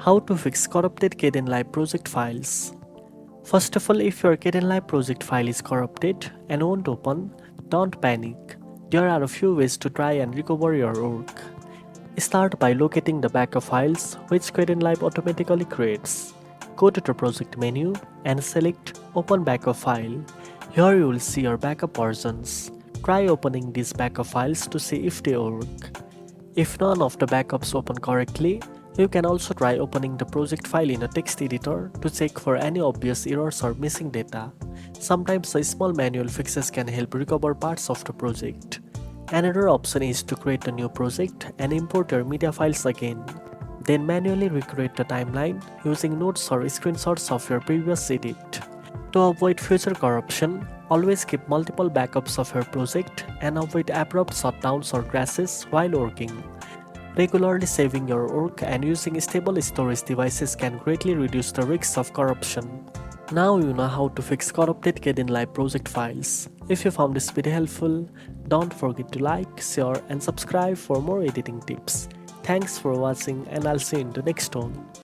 How to fix corrupted Kdenlive project files. First of all, if your Kdenlive project file is corrupted and won't open, don't panic. There are a few ways to try and recover your work. Start by locating the backup files which Kdenlive automatically creates. Go to the project menu and select Open Backup File. Here you will see your backup versions. Try opening these backup files to see if they work. If none of the backups open correctly, you can also try opening the project file in a text editor to check for any obvious errors or missing data. Sometimes a small manual fixes can help recover parts of the project. Another option is to create a new project and import your media files again. Then manually recreate the timeline using notes or screenshots of your previous edit. To avoid future corruption, always keep multiple backups of your project and avoid abrupt shutdowns or crashes while working. Regularly saving your work and using stable storage devices can greatly reduce the risks of corruption. Now you know how to fix corrupted Kdenlive project files. If you found this video helpful, don't forget to like, share and subscribe for more editing tips. Thanks for watching and I'll see you in the next one.